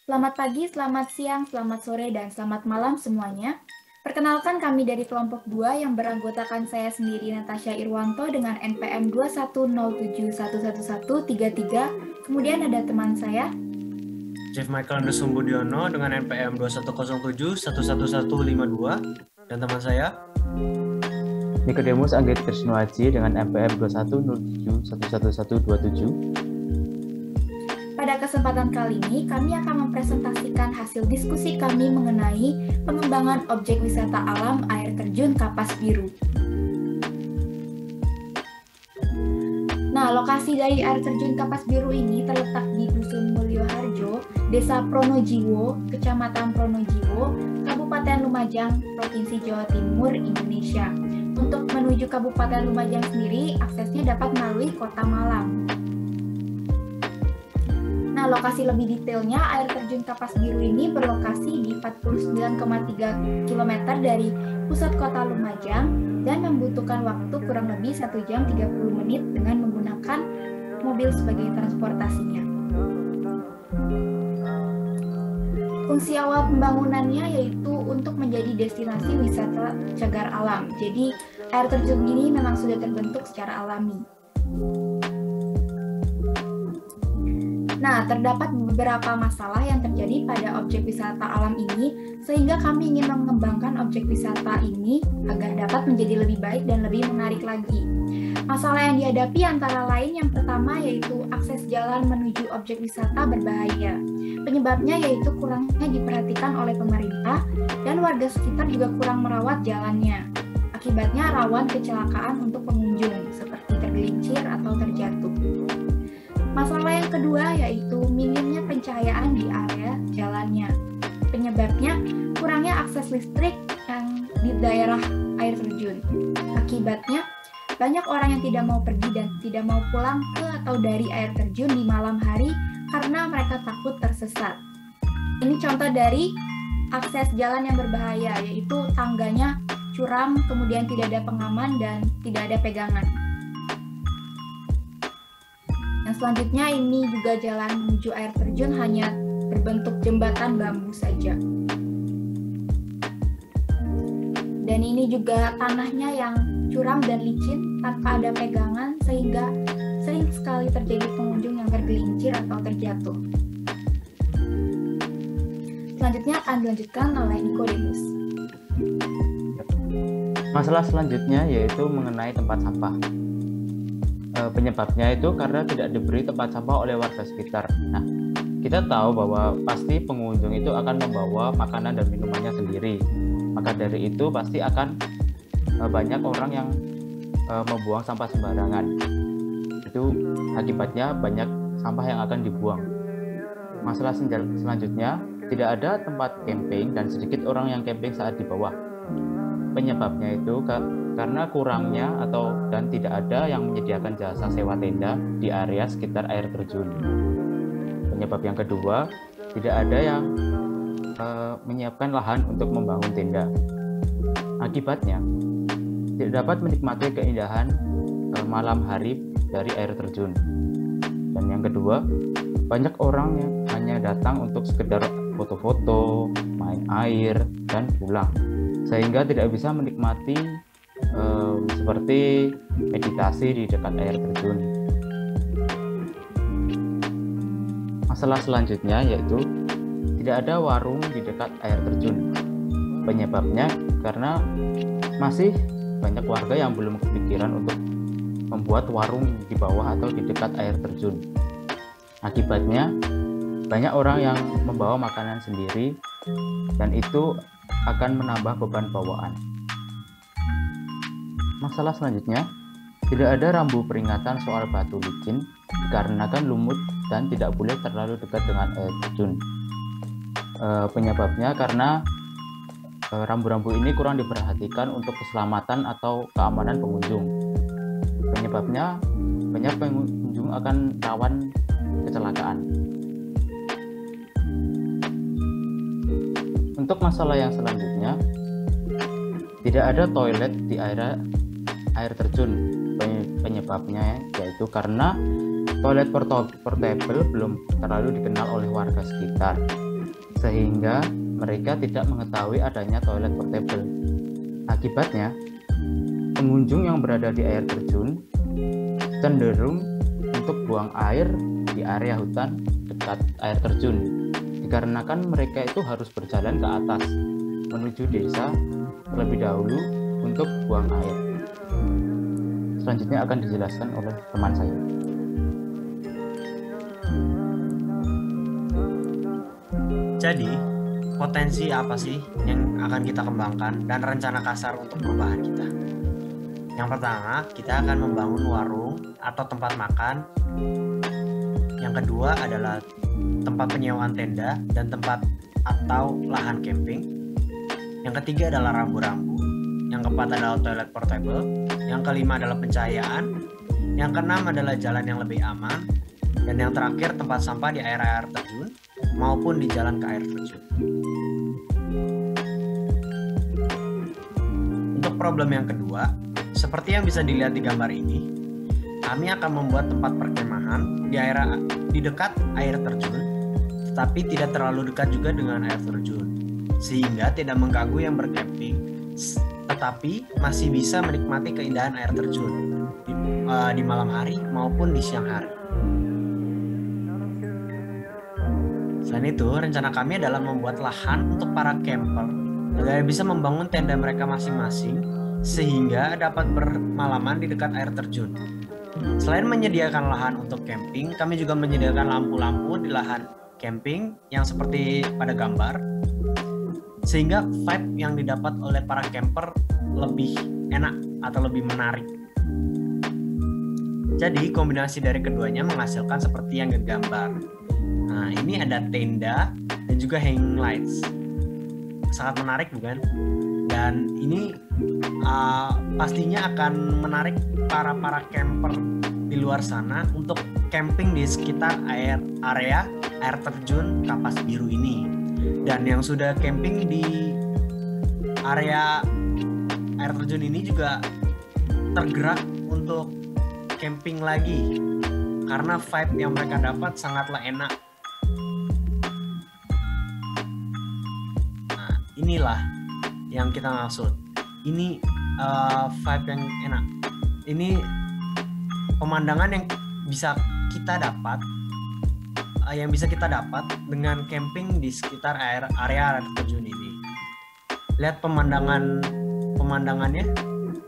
Selamat pagi, selamat siang, selamat sore, dan selamat malam semuanya. Perkenalkan kami dari kelompok 2 yang beranggotakan saya sendiri Natasha Irwanto dengan NPM 210711133. Kemudian ada teman saya, Jeff Michael Anderson Budiono dengan NPM 2107111152 dan teman saya Nikodemus Anggit Krisnoaji dengan NPM 210711127. pada kesempatan kali ini kami akan mempresentasikan hasil diskusi kami mengenai pengembangan objek wisata alam air terjun Kapas Biru. Nah, lokasi dari air terjun Kapas Biru ini terletak di Dusun Mulyoharjo, Desa Pronojiwo, Kecamatan Pronojiwo, Kabupaten Lumajang, Provinsi Jawa Timur, Indonesia. Untuk menuju Kabupaten Lumajang sendiri, aksesnya dapat melalui Kota Malang. Nah, lokasi lebih detailnya, air terjun Kapas Biru ini berlokasi di 49,3 km dari pusat kota Lumajang dan membutuhkan waktu kurang lebih 1 jam 30 menit dengan menggunakan mobil sebagai transportasinya. Fungsi awal pembangunannya yaitu untuk menjadi destinasi wisata cagar alam. Jadi, air terjun ini memang sudah terbentuk secara alami. Nah, terdapat beberapa masalah yang terjadi pada objek wisata alam ini, sehingga kami ingin mengembangkan objek wisata ini agar dapat menjadi lebih baik dan lebih menarik lagi. Masalah yang dihadapi antara lain yang pertama yaitu akses jalan menuju objek wisata berbahaya. Penyebabnya yaitu kurangnya diperhatikan oleh pemerintah dan warga sekitar juga kurang merawat jalannya. Akibatnya rawan kecelakaan untuk pengunjung, seperti tergelincir atau terjatuh. Masalah yang kedua yaitu minimnya pencahayaan di area jalannya. Penyebabnya kurangnya akses listrik yang di daerah air terjun. Akibatnya banyak orang yang tidak mau pergi dan tidak mau pulang ke atau dari air terjun di malam hari karena mereka takut tersesat. Ini contoh dari akses jalan yang berbahaya, yaitu tangganya curam, kemudian tidak ada pengaman dan tidak ada pegangan. Yang selanjutnya ini juga jalan menuju air terjun hanya berbentuk jembatan bambu saja. Dan ini juga tanahnya yang curam dan licin tanpa ada pegangan sehingga sering sekali terjadi pengunjung yang tergelincir atau terjatuh. Selanjutnya akan dilanjutkan oleh Nikodemus. Masalah selanjutnya yaitu mengenai tempat sampah. Penyebabnya itu karena tidak diberi tempat sampah oleh warga sekitar. Nah, kita tahu bahwa pasti pengunjung itu akan membawa makanan dan minumannya sendiri. Maka dari itu pasti akan banyak orang yang membuang sampah sembarangan. Itu akibatnya banyak sampah yang akan dibuang. Masalah selanjutnya, tidak ada tempat camping dan sedikit orang yang camping saat di bawah. Penyebabnya itu karena kurangnya dan tidak ada yang menyediakan jasa sewa tenda di area sekitar air terjun. Penyebab yang kedua, tidak ada yang menyiapkan lahan untuk membangun tenda. Akibatnya, tidak dapat menikmati keindahan malam hari dari air terjun. Dan yang kedua, banyak orang yang hanya datang untuk sekedar foto-foto, main air, dan pulang, sehingga tidak bisa menikmati seperti meditasi di dekat air terjun. Masalah selanjutnya yaitu tidak ada warung di dekat air terjun. Penyebabnya karena masih banyak warga yang belum kepikiran untuk membuat warung di bawah atau di dekat air terjun. Akibatnya banyak orang yang membawa makanan sendiri dan itu akan menambah beban bawaan. Masalah selanjutnya, tidak ada rambu peringatan soal batu licin dikarenakan lumut dan tidak boleh terlalu dekat dengan air terjun. Penyebabnya karena rambu-rambu ini kurang diperhatikan untuk keselamatan atau keamanan pengunjung. Penyebabnya banyak pengunjung akan rawan kecelakaan. Untuk masalah yang selanjutnya, tidak ada toilet di area air terjun. Penyebabnya yaitu karena toilet portable belum terlalu dikenal oleh warga sekitar. sehingga mereka tidak mengetahui adanya toilet portable. Akibatnya, pengunjung yang berada di air terjun cenderung untuk buang air di area hutan dekat air terjun, dikarenakan mereka itu harus berjalan ke atas menuju desa terlebih dahulu untuk buang air. Selanjutnya akan dijelaskan oleh teman saya. Jadi, potensi apa sih yang akan kita kembangkan dan rencana kasar untuk perubahan kita? Yang pertama, kita akan membangun warung atau tempat makan. Yang kedua adalah tempat penyewaan tenda dan tempat atau lahan camping. Yang ketiga adalah rambu-rambu. Yang keempat adalah toilet portable. Yang kelima adalah pencahayaan. Yang keenam adalah jalan yang lebih aman. Dan yang terakhir tempat sampah di air terjun maupun di jalan ke air terjun. Untuk problem yang kedua, seperti yang bisa dilihat di gambar ini, kami akan membuat tempat perkemahan di dekat air terjun, tetapi tidak terlalu dekat juga dengan air terjun, sehingga tidak mengganggu yang bercamping, tetapi masih bisa menikmati keindahan air terjun di malam hari maupun di siang hari. Selain itu, rencana kami adalah membuat lahan untuk para camper agar bisa membangun tenda mereka masing-masing sehingga dapat bermalaman di dekat air terjun. Selain menyediakan lahan untuk camping, kami juga menyediakan lampu-lampu di lahan camping yang seperti pada gambar, sehingga vibe yang didapat oleh para camper lebih enak atau lebih menarik. Jadi kombinasi dari keduanya menghasilkan seperti yang digambar. Nah, ini ada tenda dan juga hanging lights. Sangat menarik bukan? Dan ini pastinya akan menarik para camper di luar sana untuk camping di sekitar area air terjun Kapas Biru ini. Dan yang sudah camping di area air terjun ini juga tergerak untuk camping lagi karena vibe yang mereka dapat sangatlah enak. Nah, inilah yang kita maksud. Ini vibe yang enak. Ini pemandangan yang bisa kita dapat dengan camping di sekitar area air terjun ini. Lihat pemandangannya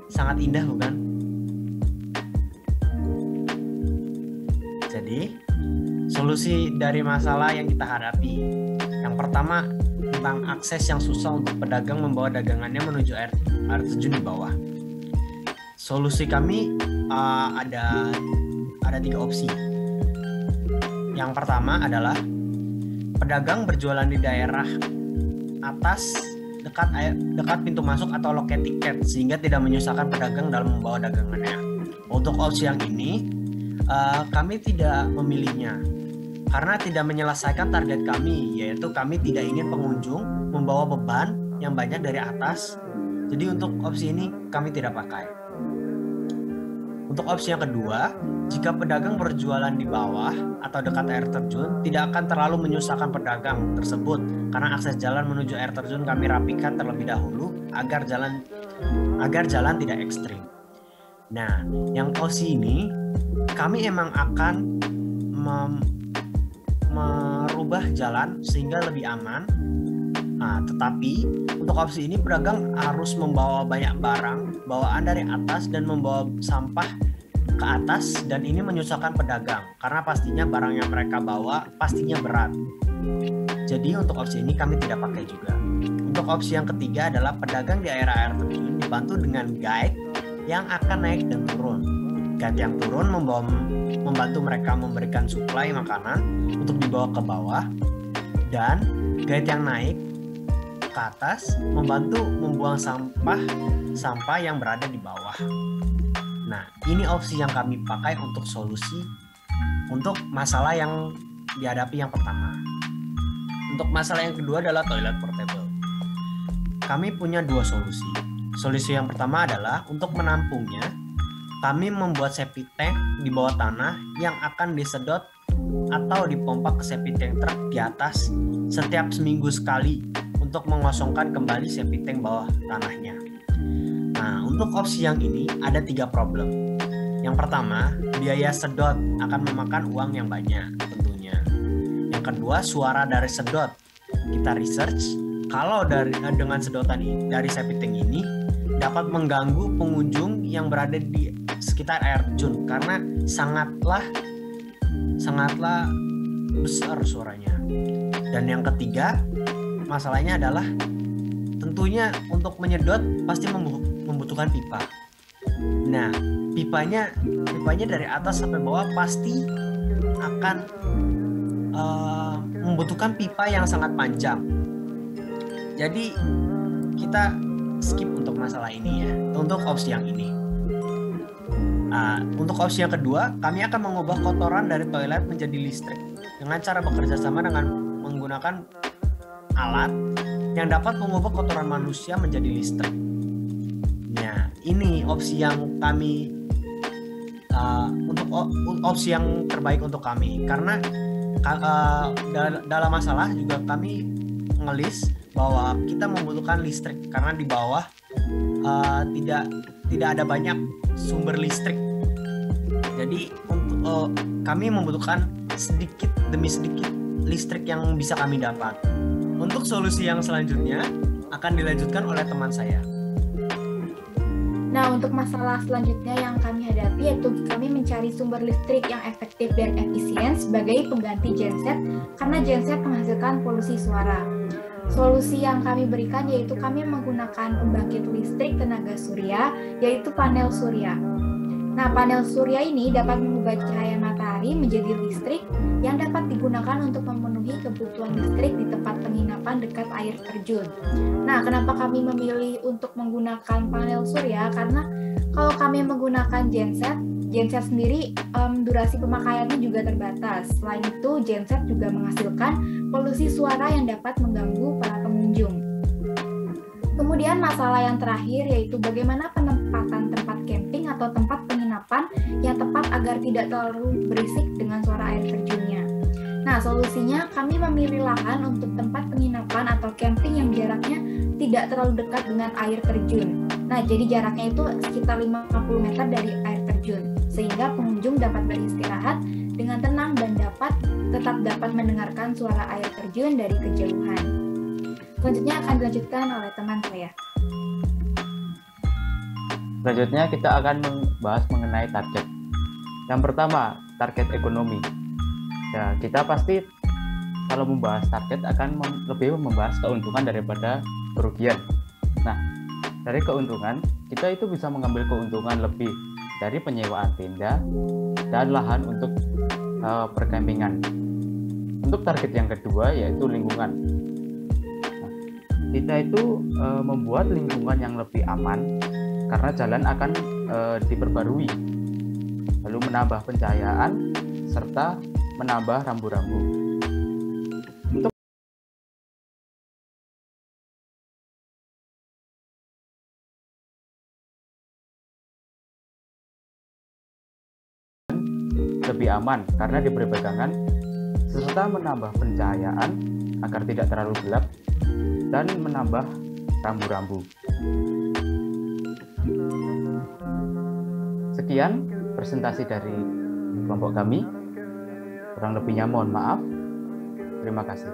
sangat indah bukan? Jadi, solusi dari masalah yang kita hadapi. Yang pertama, tentang akses yang susah untuk pedagang membawa dagangannya menuju air terjun di bawah. Solusi kami ada 3 opsi. Yang pertama adalah pedagang berjualan di daerah atas dekat pintu masuk atau loket tiket sehingga tidak menyusahkan pedagang dalam membawa dagangannya. Untuk opsi yang ini kami tidak memilihnya karena tidak menyelesaikan target kami, yaitu kami tidak ingin pengunjung membawa beban yang banyak dari atas. Jadi untuk opsi ini kami tidak pakai. Untuk opsi yang kedua, jika pedagang berjualan di bawah atau dekat air terjun, tidak akan terlalu menyusahkan pedagang tersebut karena akses jalan menuju air terjun kami rapikan terlebih dahulu agar jalan tidak ekstrim. Nah, yang opsi ini kami emang akan merubah jalan sehingga lebih aman. Nah, tetapi untuk opsi ini pedagang harus membawa banyak barang bawaan dari atas dan membawa sampah ke atas, dan ini menyusahkan pedagang karena pastinya barang yang mereka bawa pastinya berat. Jadi untuk opsi ini kami tidak pakai juga. Untuk opsi yang ketiga adalah pedagang di area air terjun dibantu dengan guide yang akan naik dan turun. Guide yang turun membantu mereka memberikan suplai makanan untuk dibawa ke bawah, dan guide yang naik ke atas membantu membuang sampah yang berada di bawah. Nah, ini opsi yang kami pakai untuk solusi untuk masalah yang dihadapi yang pertama. Untuk masalah yang kedua adalah toilet portable. Kami punya 2 solusi. Solusi yang pertama adalah untuk menampungnya, kami membuat septic tank di bawah tanah yang akan disedot atau dipompa ke septic tank truk di atas setiap seminggu sekali untuk mengosongkan kembali septic tank bawah tanahnya. Nah, untuk opsi yang ini ada 3 problem. Yang pertama, biaya sedot akan memakan uang yang banyak tentunya. Yang kedua, suara dari sedot. Kita research, kalau dengan sedotan ini, dari septic tank ini dapat mengganggu pengunjung yang berada di sekitar air terjun karena sangatlah besar suaranya. Dan yang ketiga, masalahnya adalah tentunya untuk menyedot pasti membutuhkan pipa. Nah, pipanya dari atas sampai bawah pasti akan membutuhkan pipa yang sangat panjang. Jadi kita skip untuk masalah ini ya, untuk opsi yang ini. Untuk opsi yang kedua, kami akan mengubah kotoran dari toilet menjadi listrik dengan cara bekerja sama dengan menggunakan alat yang dapat mengubah kotoran manusia menjadi listrik. Nah, ini opsi yang kami untuk opsi yang terbaik untuk kami, karena dalam masalah juga kami ngelis bahwa kita membutuhkan listrik karena di bawah tidak ada banyak sumber listrik. Jadi untuk kami membutuhkan sedikit demi sedikit listrik yang bisa kami dapat. Untuk solusi yang selanjutnya akan dilanjutkan oleh teman saya. Nah, untuk masalah selanjutnya yang kami hadapi yaitu kami mencari sumber listrik yang efektif dan efisien sebagai pengganti genset karena genset menghasilkan polusi suara. Solusi yang kami berikan yaitu kami menggunakan pembangkit listrik tenaga surya, yaitu panel surya. Nah, panel surya ini dapat mengubah cahaya matahari menjadi listrik yang dapat digunakan untuk memenuhi kebutuhan listrik di tempat penginapan dekat air terjun. Nah, kenapa kami memilih untuk menggunakan panel surya? Karena kalau kami menggunakan genset sendiri durasi pemakaiannya juga terbatas. Selain itu, genset juga menghasilkan polusi suara yang dapat mengganggu para pengunjung. Kemudian masalah yang terakhir yaitu bagaimana penempatan tempat camping atau tempat penginapan yang tepat agar tidak terlalu berisik dengan suara air terjunnya. Nah, solusinya kami memilih lahan untuk tempat penginapan atau camping yang jaraknya tidak terlalu dekat dengan air terjun. Nah, jadi jaraknya itu sekitar 50 meter dari air terjun, sehingga pengunjung dapat beristirahat dengan tenang dan tetap dapat mendengarkan suara air terjun dari kejauhan. Selanjutnya akan dilanjutkan oleh teman saya. Selanjutnya kita akan membahas mengenai target. Yang pertama, target ekonomi. Ya, kita pasti kalau membahas target akan lebih membahas keuntungan daripada kerugian. Nah, dari keuntungan, kita itu bisa mengambil keuntungan lebih dari penyewaan tenda dan lahan untuk perkampingan. Untuk target yang kedua yaitu lingkungan. Kita itu membuat lingkungan yang lebih aman karena jalan akan diperbarui, lalu menambah pencahayaan serta menambah rambu-rambu. Untuk lebih aman karena diberi pegangan serta menambah pencahayaan agar tidak terlalu gelap dan menambah rambu-rambu. Sekian presentasi dari kelompok kami. Kurang lebihnya mohon maaf. Terima kasih.